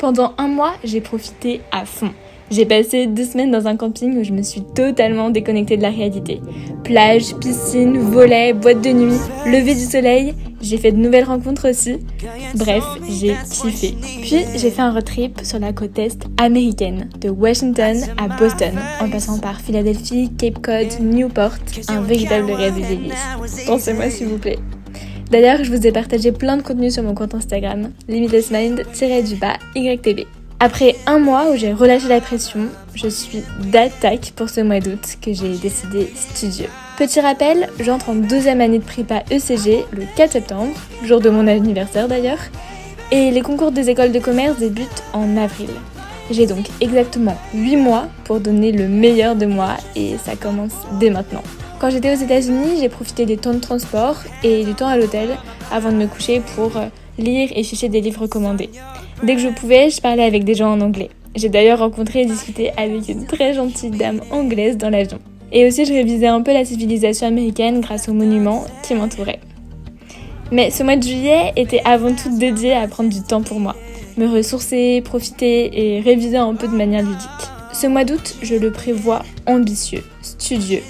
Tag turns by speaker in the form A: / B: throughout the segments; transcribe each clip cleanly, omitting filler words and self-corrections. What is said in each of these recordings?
A: Pendant un mois, j'ai profité à fond. J'ai passé 2 semaines dans un camping où je me suis totalement déconnectée de la réalité. Plage, piscine, volley, boîte de nuit, lever du soleil, j'ai fait de nouvelles rencontres aussi. Bref, j'ai kiffé. Puis j'ai fait un road trip sur la côte est américaine, de Washington à Boston, en passant par Philadelphie, Cape Cod, Newport, un véritable rêve d'église. Pensez-moi s'il vous plaît. D'ailleurs, je vous ai partagé plein de contenu sur mon compte Instagram, limitlessmind_YTB. Après un mois où j'ai relâché la pression, je suis d'attaque pour ce mois d'août que j'ai décidé studio. Petit rappel, j'entre en 2e année de prépa ECG le 4 septembre, jour de mon anniversaire d'ailleurs, et les concours des écoles de commerce débutent en avril. J'ai donc exactement 8 mois pour donner le meilleur de moi et ça commence dès maintenant. Quand j'étais aux États-Unis, j'ai profité des temps de transport et du temps à l'hôtel avant de me coucher pour lire et ficher des livres recommandés. Dès que je pouvais, je parlais avec des gens en anglais. J'ai d'ailleurs rencontré et discuté avec une très gentille dame anglaise dans l'avion. Et aussi, je révisais un peu la civilisation américaine grâce aux monuments qui m'entouraient. Mais ce mois de juillet était avant tout dédié à prendre du temps pour moi, me ressourcer, profiter et réviser un peu de manière ludique. Ce mois d'août, je le prévois ambitieux, studieux.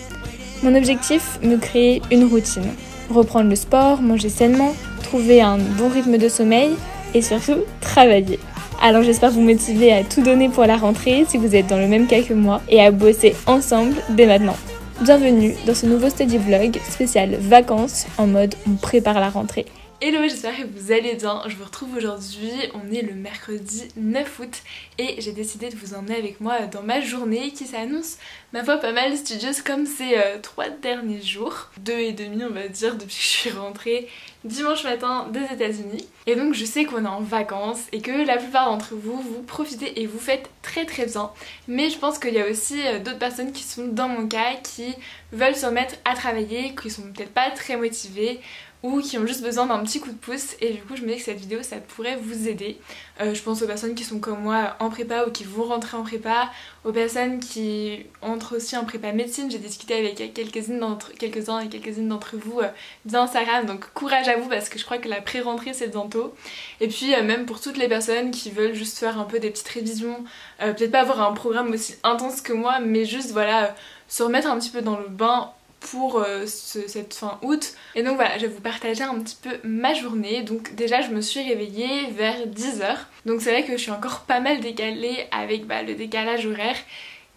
A: Mon objectif, me créer une routine, reprendre le sport, manger sainement, trouver un bon rythme de sommeil et surtout travailler. Alors j'espère vous motiver à tout donner pour la rentrée si vous êtes dans le même cas que moi et à bosser ensemble dès maintenant. Bienvenue dans ce nouveau study vlog spécial vacances en mode on prépare la rentrée. Hello, j'espère que vous allez bien, je vous retrouve aujourd'hui, on est le mercredi 9 août et j'ai décidé de vous emmener avec moi dans ma journée qui s'annonce ma foi pas mal studieuse comme ces 3 derniers jours, 2 et demi on va dire depuis que je suis rentrée dimanche matin des États-Unis. Et donc je sais qu'on est en vacances et que la plupart d'entre vous, vous profitez et vous faites très très bien. Mais je pense qu'il y a aussi d'autres personnes qui sont dans mon cas, qui veulent se remettre à travailler, qui sont peut-être pas très motivées ou qui ont juste besoin d'un petit coup de pouce et du coup je me dis que cette vidéo ça pourrait vous aider. Je pense aux personnes qui sont comme moi en prépa ou qui vont rentrer en prépa, aux personnes qui entrent aussi en prépa médecine. J'ai discuté avec quelques-uns et quelques-unes d'entre vous via Instagram, donc courage à vous parce que je crois que la pré-rentrée c'est bientôt. Et puis même pour toutes les personnes qui veulent juste faire un peu des petites révisions, peut-être pas avoir un programme aussi intense que moi mais juste voilà se remettre un petit peu dans le bain pour cette fin août. Et donc voilà, je vais vous partager un petit peu ma journée. Donc déjà je me suis réveillée vers 10h. Donc c'est vrai que je suis encore pas mal décalée avec le décalage horaire.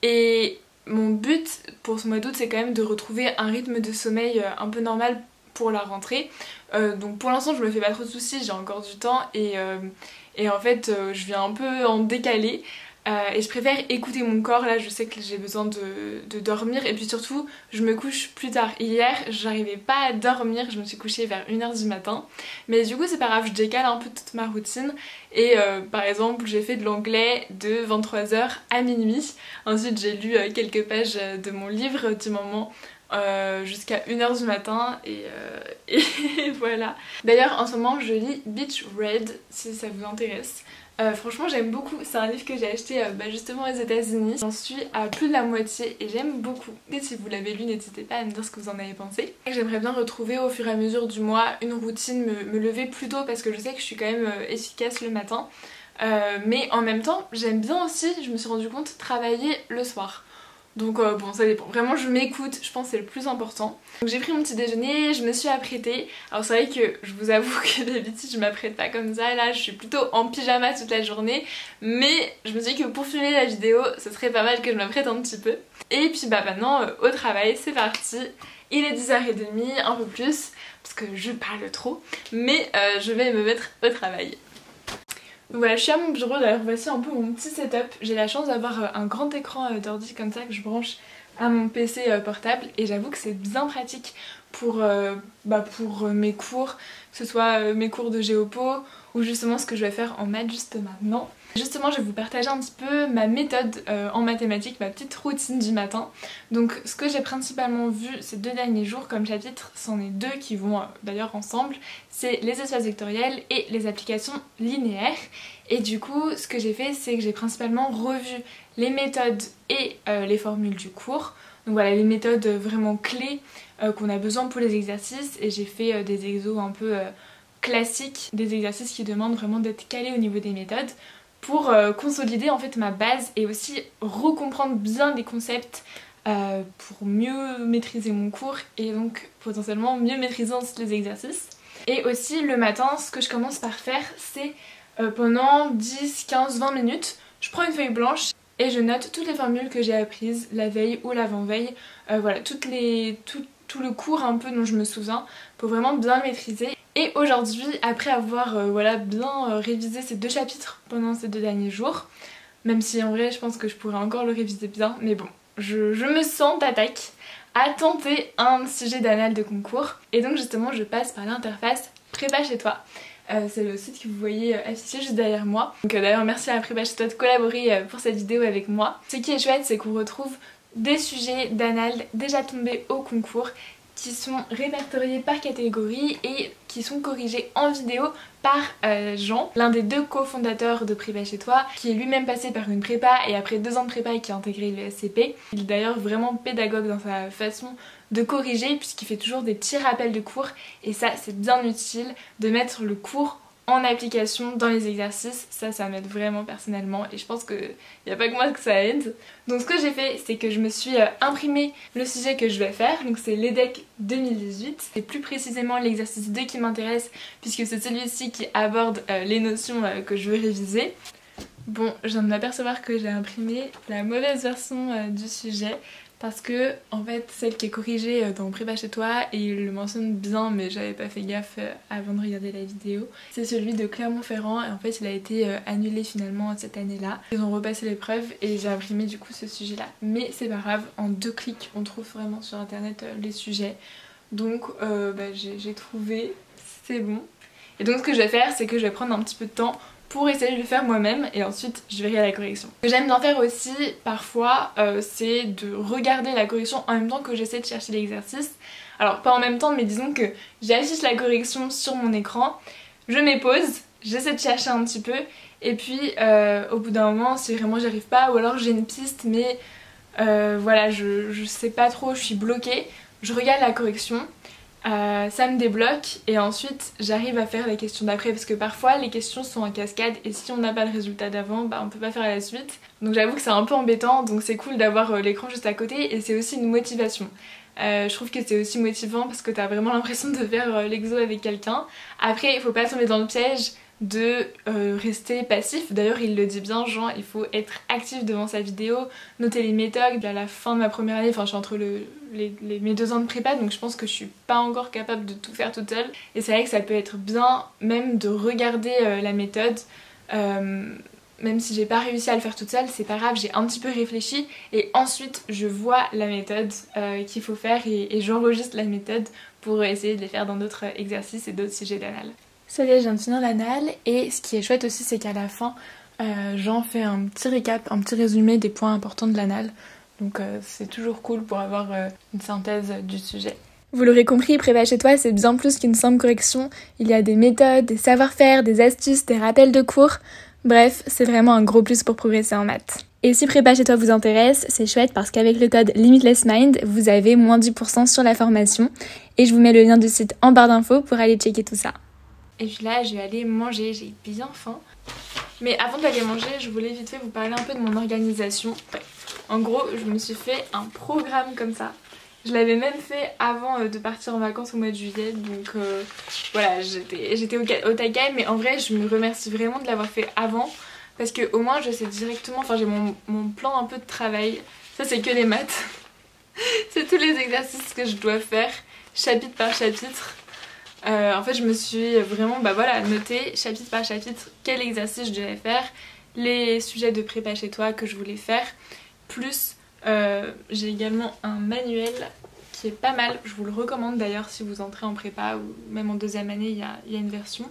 A: Et mon but pour ce mois d'août c'est quand même de retrouver un rythme de sommeil un peu normal pour la rentrée. Donc pour l'instant je me fais pas trop de soucis, j'ai encore du temps et en fait je viens un peu en décalé. Et je préfère écouter mon corps, là je sais que j'ai besoin de dormir et puis surtout je me couche plus tard. Hier j'arrivais pas à dormir, je me suis couchée vers 1h du matin mais du coup c'est pas grave, je décale un peu toute ma routine et par exemple j'ai fait de l'anglais de 23h à minuit. Ensuite j'ai lu quelques pages de mon livre du moment jusqu'à 1h du matin et voilà. D'ailleurs en ce moment je lis Beach Red si ça vous intéresse. Franchement j'aime beaucoup, c'est un livre que j'ai acheté justement aux États-Unis. J'en suis à plus de la moitié et j'aime beaucoup. Et si vous l'avez lu, n'hésitez pas à me dire ce que vous en avez pensé. J'aimerais bien retrouver au fur et à mesure du mois une routine, me lever plus tôt parce que je sais que je suis quand même efficace le matin. Mais en même temps j'aime bien aussi, je me suis rendu compte, travailler le soir. Donc bon ça dépend, vraiment je m'écoute, je pense que c'est le plus important. Donc j'ai pris mon petit déjeuner, je me suis apprêtée. Alors c'est vrai que je vous avoue que d'habitude je m'apprête pas comme ça, là je suis plutôt en pyjama toute la journée. Mais je me suis dit que pour filmer la vidéo, ce serait pas mal que je m'apprête un petit peu. Et puis maintenant au travail, c'est parti. Il est 10h30, un peu plus, parce que je parle trop. Mais je vais me mettre au travail. Donc voilà, je suis à mon bureau, d'ailleurs voici un peu mon petit setup. J'ai la chance d'avoir un grand écran d'ordi comme ça que je branche à mon PC portable et j'avoue que c'est bien pratique pour mes cours, que ce soit mes cours de géopo ou justement ce que je vais faire en maths juste maintenant. Justement je vais vous partager un petit peu ma méthode en mathématiques, ma petite routine du matin. Donc ce que j'ai principalement vu ces 2 derniers jours comme chapitre, c'en est 2 qui vont d'ailleurs ensemble, c'est les espaces vectoriels et les applications linéaires. Et du coup ce que j'ai fait c'est que j'ai principalement revu les méthodes et les formules du cours. Donc voilà les méthodes vraiment clés qu'on a besoin pour les exercices et j'ai fait des exos un peu classiques, des exercices qui demandent vraiment d'être calés au niveau des méthodes. pour consolider en fait ma base et aussi recomprendre bien les concepts pour mieux maîtriser mon cours et donc potentiellement mieux maîtriser ensuite les exercices. Et aussi le matin, ce que je commence par faire, c'est pendant 10, 15, 20 minutes, je prends une feuille blanche et je note toutes les formules que j'ai apprises la veille ou l'avant-veille, voilà, tout le cours un peu dont je me souviens pour vraiment bien maîtriser. Et aujourd'hui, après avoir voilà, bien révisé ces 2 chapitres pendant ces 2 derniers jours, même si en vrai je pense que je pourrais encore le réviser bien, mais bon, je me sens d'attaque à tenter un sujet d'annales de concours. Et donc justement je passe par l'interface Prépa chez toi. C'est le site que vous voyez affiché juste derrière moi. Donc d'ailleurs merci à Prépa chez toi de collaborer pour cette vidéo avec moi. Ce qui est chouette, c'est qu'on retrouve des sujets d'annales déjà tombés au concours qui sont répertoriés par catégorie et qui sont corrigés en vidéo par Jean, l'un des 2 cofondateurs de Prépa chez toi, qui est lui-même passé par une prépa et après 2 ans de prépa qui a intégré le SCP. Il est d'ailleurs vraiment pédagogue dans sa façon de corriger puisqu'il fait toujours des petits rappels de cours et ça c'est bien utile de mettre le cours en application dans les exercices, ça m'aide vraiment personnellement et je pense qu'il n'y a pas que moi que ça aide. Donc ce que j'ai fait, c'est que je me suis imprimé le sujet que je vais faire, donc c'est l'EDEC 2018, c'est plus précisément l'exercice 2 qui m'intéresse puisque c'est celui-ci qui aborde les notions que je veux réviser. Bon, je viens de m'apercevoir que j'ai imprimé la mauvaise version du sujet parce que en fait celle qui est corrigée dans Prépa chez toi, et il le mentionne bien mais j'avais pas fait gaffe avant de regarder la vidéo, c'est celui de Clermont-Ferrand et en fait il a été annulé finalement cette année là. Ils ont repassé l'épreuve et j'ai imprimé du coup ce sujet là, mais c'est pas grave, en 2 clics on trouve vraiment sur internet les sujets, donc j'ai trouvé, c'est bon. Et donc ce que je vais faire, c'est que je vais prendre un petit peu de temps pour essayer de le faire moi-même et ensuite je verrai la correction. Ce que j'aime bien faire aussi parfois c'est de regarder la correction en même temps que j'essaie de chercher l'exercice. Alors pas en même temps mais disons que j'affiche la correction sur mon écran, je mets pause, j'essaie de chercher un petit peu et puis au bout d'un moment si vraiment j'y arrive pas ou alors j'ai une piste mais voilà je sais pas trop, je suis bloquée, je regarde la correction. Ça me débloque et ensuite j'arrive à faire les questions d'après parce que parfois les questions sont en cascade et si on n'a pas le résultat d'avant on peut pas faire la suite, donc j'avoue que c'est un peu embêtant, donc c'est cool d'avoir l'écran juste à côté et c'est aussi une motivation. Je trouve que c'est aussi motivant parce que t'as vraiment l'impression de faire l'exo avec quelqu'un. Après il faut pas tomber dans le piège de rester passif, d'ailleurs il le dit bien Jean, il faut être actif devant sa vidéo, noter les méthodes. À la fin de ma première année, enfin je suis entre mes 2 ans de prépa donc je pense que je suis pas encore capable de tout faire toute seule et c'est vrai que ça peut être bien même de regarder la méthode, même si j'ai pas réussi à le faire toute seule, c'est pas grave, j'ai un petit peu réfléchi et ensuite je vois la méthode qu'il faut faire et j'enregistre la méthode pour essayer de les faire dans d'autres exercices et d'autres sujets d'annales. Ça y est, je viens de finir l'annale et ce qui est chouette aussi c'est qu'à la fin j'en fais un petit récap, un petit résumé des points importants de l'annale, donc c'est toujours cool pour avoir une synthèse du sujet. Vous l'aurez compris, Prépa chez toi c'est bien plus qu'une simple correction, il y a des méthodes, des savoir-faire, des astuces, des rappels de cours, bref c'est vraiment un gros plus pour progresser en maths. Et si Prépa chez toi vous intéresse, c'est chouette parce qu'avec le code LimitlessMind, vous avez moins 10% sur la formation et je vous mets le lien du site en barre d'infos pour aller checker tout ça. Et puis là je vais aller manger, j'ai bien faim. Mais avant d'aller manger, je voulais vite fait vous parler un peu de mon organisation. En gros, je me suis fait un programme comme ça. Je l'avais même fait avant de partir en vacances au mois de juillet, donc voilà, j'étais au taquet, mais en vrai je me remercie vraiment de l'avoir fait avant parce que au moins je sais directement, enfin j'ai mon plan un peu de travail. Ça c'est que les maths. C'est tous les exercices que je dois faire, chapitre par chapitre. En fait je me suis vraiment noté chapitre par chapitre quel exercice je devais faire, les sujets de prépa chez toi que je voulais faire, plus j'ai également un manuel qui est pas mal, je vous le recommande d'ailleurs si vous entrez en prépa ou même en 2e année il y a une version.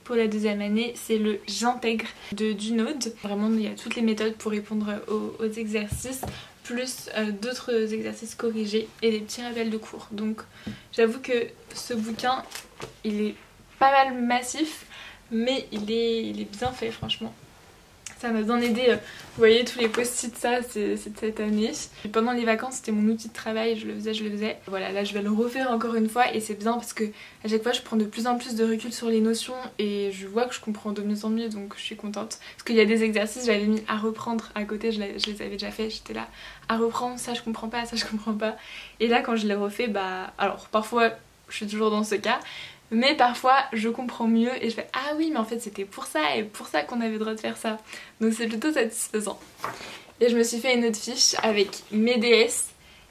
A: Pour la 2e année c'est le J'intègre de Dunode, vraiment il y a toutes les méthodes pour répondre aux exercices, plus d'autres exercices corrigés et des petits rappels de cours. Donc j'avoue que ce bouquin il est pas mal massif mais il est bien fait franchement. Ça m'a bien aidé, vous voyez tous les post-it, ça c'est cette année. Et pendant les vacances c'était mon outil de travail, je le faisais. Voilà, là je vais le refaire encore une fois et c'est bien parce que à chaque fois je prends de plus en plus de recul sur les notions et je vois que je comprends de mieux en mieux, donc je suis contente. Parce qu'il y a des exercices, j'avais mis à reprendre à côté, je les avais déjà fait, j'étais là à reprendre, ça je comprends pas, ça je comprends pas. Et là quand je les refais, bah alors parfois je suis toujours dans ce cas. Mais parfois je comprends mieux et je fais ah oui mais en fait c'était pour ça et pour ça qu'on avait le droit de faire ça. Donc c'est plutôt satisfaisant. Et je me suis fait une autre fiche avec mes DS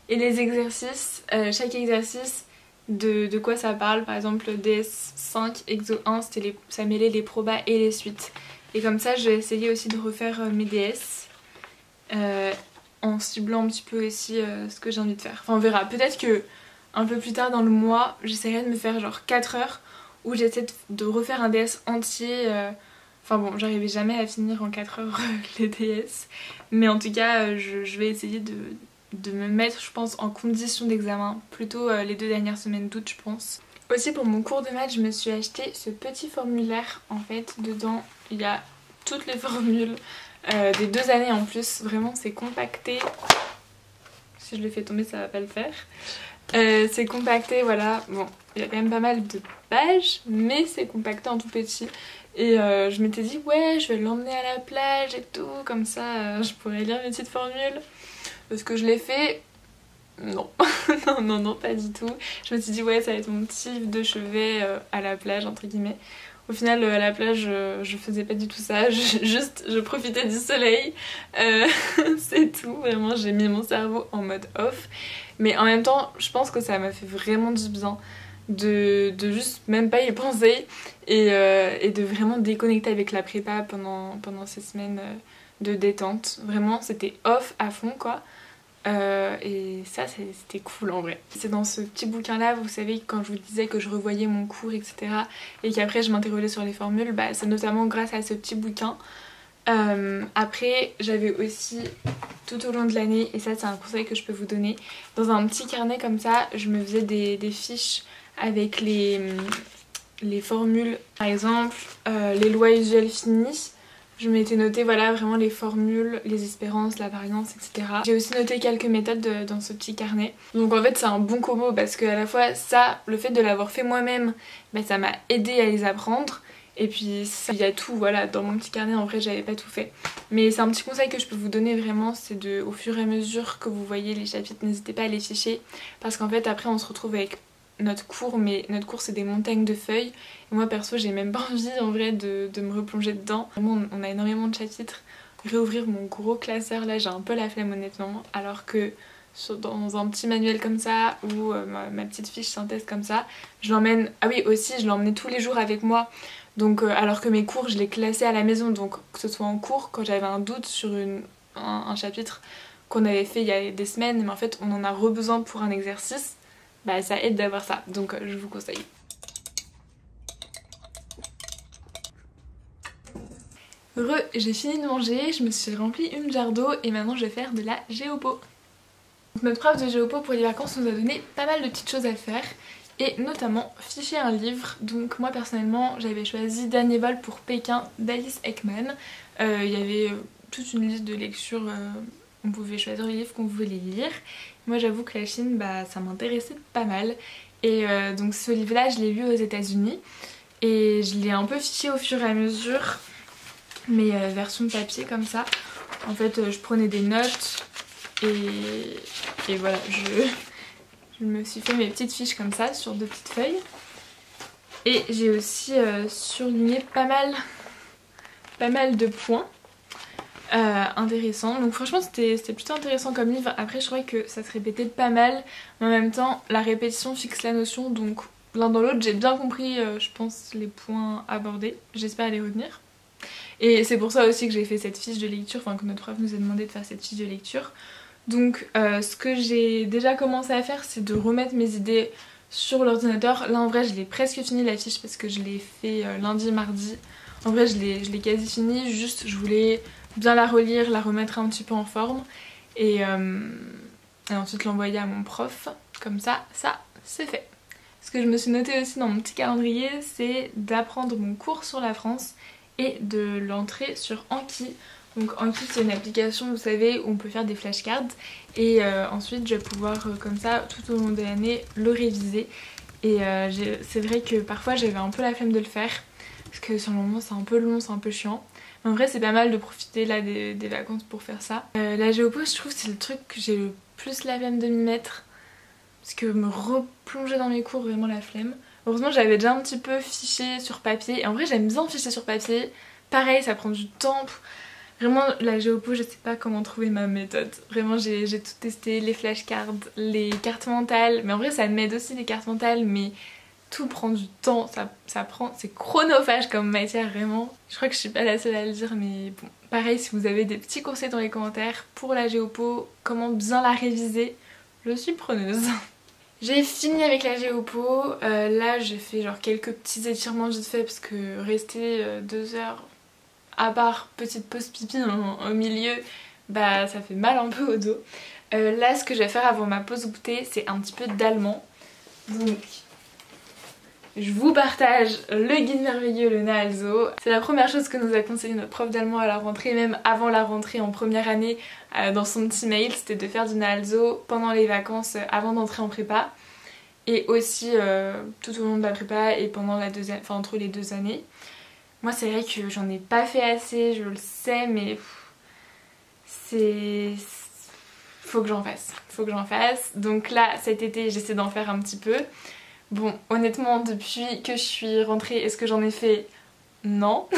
A: et les exercices, chaque exercice de quoi ça parle. Par exemple DS5, Exo 1 ça mêlait les probas et les suites. Et comme ça je vais essayer aussi de refaire mes DS en ciblant un petit peu aussi ce que j'ai envie de faire. Enfin on verra, peut-être que un peu plus tard dans le mois, j'essaierai de me faire genre 4 heures où j'essaie de refaire un DS entier. Enfin bon, j'arrivais jamais à finir en 4 heures les DS. Mais en tout cas, je vais essayer de me mettre, je pense, en condition d'examen. Plutôt les 2 dernières semaines d'août, je pense. Aussi pour mon cours de maths, je me suis acheté ce petit formulaire. En fait, dedans, il y a toutes les formules des 2 années en plus. Vraiment, c'est compacté. Si je le fais tomber, ça va pas le faire. C'est compacté, voilà, bon, il y a quand même pas mal de pages, mais c'est compacté en tout petit. Et je m'étais dit, ouais, je vais l'emmener à la plage et tout, comme ça je pourrais lire mes petites formules. Est-ce que je l'ai fait? Non, non, pas du tout. Je me suis dit, ouais, ça va être mon petit livre de chevet à la plage, entre guillemets. Au final, à la plage, je faisais pas du tout ça, je profitais du soleil, c'est tout, vraiment, j'ai mis mon cerveau en mode off. Mais en même temps, je pense que ça m'a fait vraiment du bien de juste même pas y penser et de vraiment déconnecter avec la prépa pendant ces semaines de détente. Vraiment, c'était off à fond, quoi. Et ça c'était cool en vrai. C'est dans ce petit bouquin là, vous savez, quand je vous disais que je revoyais mon cours etc et qu'après je m'interrogeais sur les formules, bah c'est notamment grâce à ce petit bouquin. Après j'avais aussi tout au long de l'année, et ça c'est un conseil que je peux vous donner, dans un petit carnet comme ça je me faisais des fiches avec les formules. Par exemple les lois usuelles finies, je m'étais noté voilà vraiment les formules, les espérances, la variance, etc. J'ai aussi noté quelques méthodes dans ce petit carnet. Donc en fait c'est un bon combo parce que à la fois ça, le fait de l'avoir fait moi-même, bah, ça m'a aidé à les apprendre. Et puis il y a tout, voilà, dans mon petit carnet en vrai j'avais pas tout fait. Mais c'est un petit conseil que je peux vous donner vraiment, c'est de, au fur et à mesure que vous voyez les chapitres, n'hésitez pas à les ficher. Parce qu'en fait après on se retrouve avec notre cours, mais notre cours c'est des montagnes de feuilles. Et moi perso j'ai même pas envie en vrai de me replonger dedans. Vraiment on a énormément de chapitres. Réouvrir mon gros classeur là j'ai un peu la flemme honnêtement. Alors que dans un petit manuel comme ça ou ma petite fiche synthèse comme ça, je l'emmène, ah oui aussi je l'emmenais tous les jours avec moi. Donc alors que mes cours je les classais à la maison, donc que ce soit en cours quand j'avais un doute sur un chapitre qu'on avait fait il y a des semaines mais en fait on en a besoin pour un exercice, bah ça aide d'avoir ça, donc je vous conseille. J'ai fini de manger, je me suis rempli une jarre d'eau et maintenant je vais faire de la géopo. Notre prof de géopo pour les vacances nous a donné pas mal de petites choses à faire et notamment ficher un livre. Donc moi personnellement j'avais choisi Dernier vol pour Pékin d'Alice Ekman. Il y avait toute une liste de lectures, on pouvait choisir les livres qu'on voulait lire. Moi j'avoue que la Chine bah, ça m'intéressait pas mal et donc ce livre là je l'ai lu aux États-Unis et je l'ai un peu fiché au fur et à mesure, mais version papier comme ça. En fait je prenais des notes et voilà, je me suis fait mes petites fiches comme ça sur 2 petites feuilles. Et j'ai aussi surligné pas mal de points intéressants. Donc franchement c'était plutôt intéressant comme livre. Après je trouvais que ça se répétait pas mal, mais en même temps la répétition fixe la notion. Donc l'un dans l'autre j'ai bien compris je pense les points abordés. J'espère les retenir. Et c'est pour ça aussi que j'ai fait cette fiche de lecture, enfin que notre prof nous a demandé de faire cette fiche de lecture. Donc ce que j'ai déjà commencé à faire c'est de remettre mes idées sur l'ordinateur. Là en vrai je l'ai presque fini la fiche parce que je l'ai fait lundi, mardi. En vrai je l'ai quasi fini, juste je voulais bien la relire, la remettre un petit peu en forme et ensuite l'envoyer à mon prof. Comme ça c'est fait. Ce que je me suis noté aussi dans mon petit calendrier c'est d'apprendre mon cours sur la France et de l'entrée sur Anki. Donc Anki c'est une application, vous savez, où on peut faire des flashcards et ensuite je vais pouvoir comme ça tout au long de l'année le réviser. Et c'est vrai que parfois j'avais un peu la flemme de le faire parce que sur le moment c'est un peu long, c'est un peu chiant. Mais en vrai c'est pas mal de profiter là des vacances pour faire ça. La géopo je trouve c'est le truc que j'ai le plus la flemme de m'y mettre. Parce que me replonger dans mes cours, vraiment la flemme. Heureusement j'avais déjà un petit peu fiché sur papier. Et en vrai j'aime bien ficher sur papier. Pareil ça prend du temps. Vraiment la géopo je sais pas comment trouver ma méthode. Vraiment j'ai tout testé, les flashcards, les cartes mentales. Mais en vrai ça m'aide aussi les cartes mentales. Mais tout prend du temps, c'est chronophage comme matière vraiment. Je crois que je suis pas la seule à le dire mais bon. Pareil si vous avez des petits conseils dans les commentaires pour la géopo, comment bien la réviser, je suis preneuse. J'ai fini avec la géopo, là j'ai fait genre quelques petits étirements vite fait parce que rester 2 heures à part petite pause pipi au milieu, bah ça fait mal un peu au dos. Là ce que je vais faire avant ma pause goûter c'est un petit peu d'allemand. Donc je vous partage le guide merveilleux, le Naalso. C'est la première chose que nous a conseillé notre prof d'allemand à la rentrée, même avant la rentrée en première année, dans son petit mail, c'était de faire du Naalso pendant les vacances avant d'entrer en prépa. Et aussi tout au long de la prépa et pendant la deuxième, enfin entre les 2 années. Moi c'est vrai que j'en ai pas fait assez, je le sais, mais c'est... faut que j'en fasse. Donc là cet été j'essaie d'en faire un petit peu. Bon, honnêtement, depuis que je suis rentrée, est-ce que j'en ai fait? Non.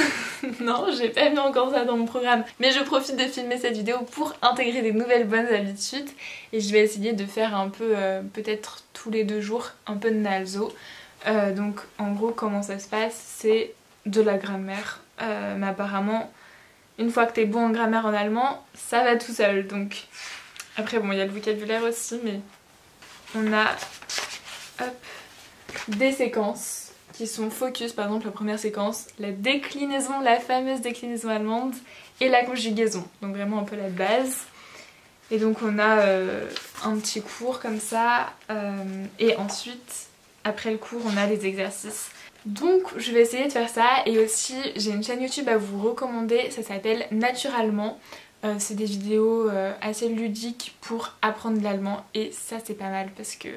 A: Non, j'ai pas mis encore ça dans mon programme. Mais je profite de filmer cette vidéo pour intégrer des nouvelles bonnes habitudes. Et je vais essayer de faire un peu, peut-être tous les 2 jours, un peu de Naalso. Donc en gros, comment ça se passe? C'est de la grammaire. Mais apparemment, une fois que t'es bon en grammaire en allemand, ça va tout seul. Donc après, bon, il y a le vocabulaire aussi, mais on a... Hop, des séquences qui sont focus, par exemple la première séquence, la déclinaison, la fameuse déclinaison allemande et la conjugaison, donc vraiment un peu la base. Et donc on a un petit cours comme ça et ensuite après le cours on a les exercices. Donc je vais essayer de faire ça et aussi j'ai une chaîne YouTube à vous recommander, ça s'appelle Naturellement. C'est des vidéos assez ludiques pour apprendre l'allemand et ça c'est pas mal parce que...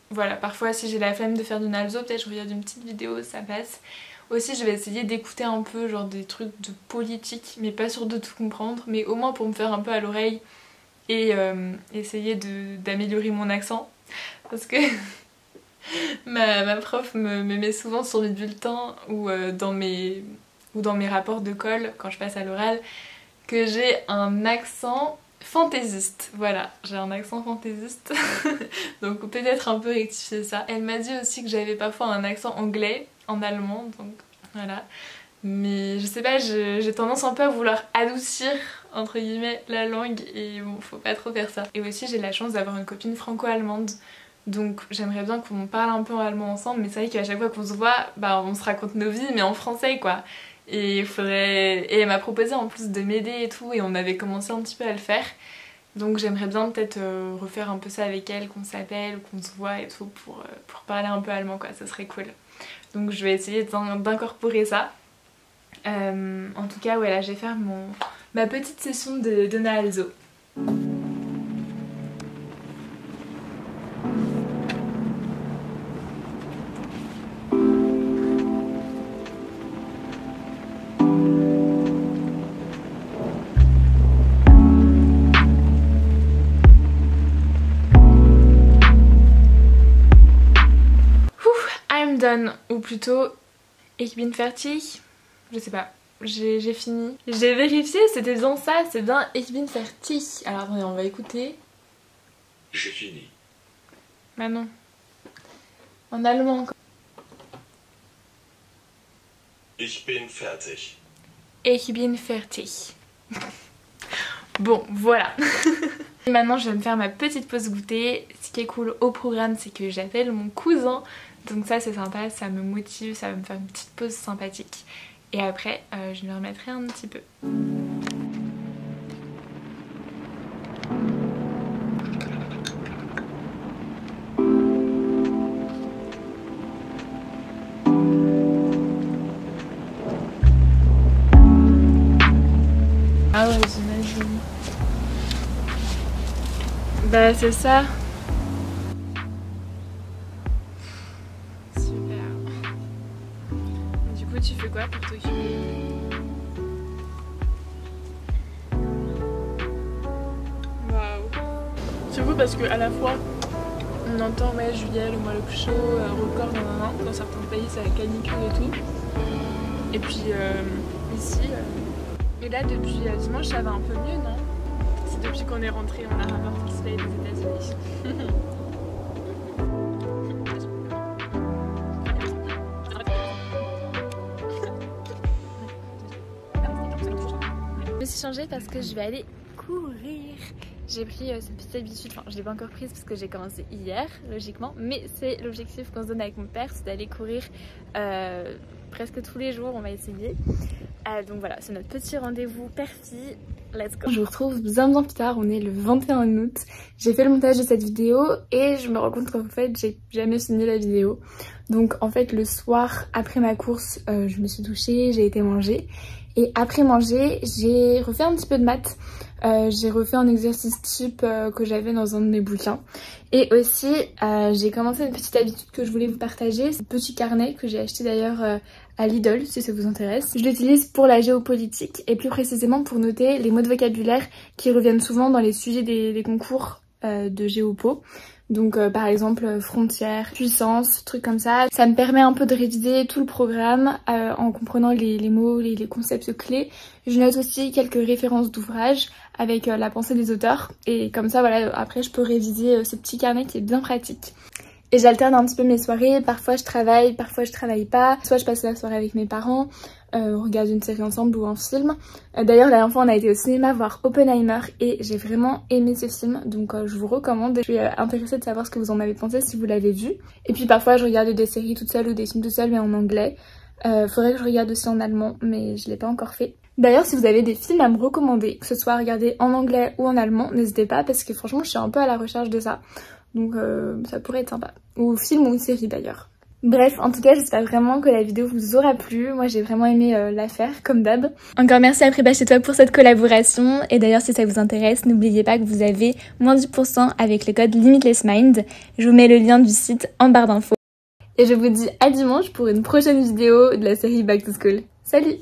A: Voilà, parfois si j'ai la flemme de faire du Naalso, peut-être je regarde une petite vidéo, ça passe. Aussi je vais essayer d'écouter un peu genre des trucs de politique, mais pas sûr de tout comprendre, mais au moins pour me faire un peu à l'oreille et essayer d'améliorer mon accent. Parce que ma prof me met souvent sur mes bulletins ou dans mes rapports de colle quand je passe à l'oral que j'ai un accent... fantaisiste, voilà, j'ai un accent fantaisiste donc peut-être un peu rectifier ça. Elle m'a dit aussi que j'avais parfois un accent anglais en allemand, donc voilà. Mais je sais pas, j'ai tendance un peu à vouloir adoucir entre guillemets la langue et bon, faut pas trop faire ça. Et aussi j'ai la chance d'avoir une copine franco-allemande, donc j'aimerais bien qu'on parle un peu en allemand ensemble, mais c'est vrai qu'à chaque fois qu'on se voit, bah on se raconte nos vies mais en français quoi. Et et elle m'a proposé en plus de m'aider et tout et on avait commencé un petit peu à le faire. Donc j'aimerais bien peut-être refaire un peu ça avec elle, qu'on s'appelle ou qu'on se voit et tout pour parler un peu allemand quoi, ça serait cool. Donc je vais essayer d'incorporer ça. En tout cas ouais là je vais faire ma petite session de Naalso. Done, ou plutôt ich bin fertig, je sais pas, j'ai fini. J'ai vérifié, c'était bien ça, c'est bien ich bin fertig. Alors attendez, on va écouter.
B: J'ai fini.
A: Bah non. En allemand.
B: Ich bin fertig.
A: Ich bin fertig. Bon, voilà. Et maintenant je vais me faire ma petite pause goûter. Ce qui est cool au programme c'est que j'appelle mon cousin. Donc ça c'est sympa, ça me motive, ça va me faire une petite pause sympathique. Et après je me remettrai un petit peu. ouais, j'imagine. Bah c'est ça. Super. Du coup tu fais quoi pour t'occuper? Waouh. C'est beau parce que à la fois on entend ouais juillet, le mois le plus chaud, record dans certains pays c'est la canicule et tout. Et puis ici, et là depuis dimanche ça va un peu mieux, non? C'est depuis qu'on est rentré, on a rapporté le soleil des États-Unis. Je me suis changée parce que je vais aller courir. J'ai pris cette petite habitude, enfin je l'ai pas encore prise parce que j'ai commencé hier logiquement, mais c'est l'objectif qu'on se donne avec mon père, c'est d'aller courir presque tous les jours, on va essayer. Donc voilà, c'est notre petit rendez-vous père-fille. Let's go. Je vous retrouve bien plus tard, on est le 21 août. J'ai fait le montage de cette vidéo et je me rends compte qu'en fait j'ai jamais fini la vidéo. Donc en fait le soir après ma course, je me suis douchée, j'ai été manger. Et après manger, j'ai refait un petit peu de maths. J'ai refait un exercice type que j'avais dans un de mes bouquins. Et aussi, j'ai commencé une petite habitude que je voulais vous partager. C'est un petit carnet que j'ai acheté d'ailleurs à Lidl, si ça vous intéresse. Je l'utilise pour la géopolitique et plus précisément pour noter les mots de vocabulaire qui reviennent souvent dans les sujets des concours de géopo. Donc par exemple frontières, puissance, trucs comme ça. Ça me permet un peu de réviser tout le programme en comprenant les mots, les concepts clés. Je note aussi quelques références d'ouvrages avec la pensée des auteurs. Et comme ça voilà, après je peux réviser ce petit carnet qui est bien pratique. Et j'alterne un petit peu mes soirées, parfois je travaille pas. Soit je passe la soirée avec mes parents, on regarde une série ensemble ou un film. D'ailleurs la dernière fois on a été au cinéma voir Oppenheimer et j'ai vraiment aimé ce film, donc je vous recommande. Je suis intéressée de savoir ce que vous en avez pensé si vous l'avez vu. Et puis parfois je regarde des séries toute seule ou des films toute seule mais en anglais. Faudrait que je regarde aussi en allemand mais je l'ai pas encore fait. D'ailleurs si vous avez des films à me recommander, que ce soit à regarder en anglais ou en allemand, n'hésitez pas parce que franchement je suis un peu à la recherche de ça. Donc ça pourrait être sympa. Ou film ou une série d'ailleurs. Bref, en tout cas j'espère vraiment que la vidéo vous aura plu. Moi j'ai vraiment aimé la faire comme d'hab. Encore merci à Prépa chez toi pour cette collaboration. Et d'ailleurs si ça vous intéresse, n'oubliez pas que vous avez moins 10% avec le code LimitlessMind. Je vous mets le lien du site en barre d'infos. Et je vous dis à dimanche pour une prochaine vidéo de la série Back to School. Salut!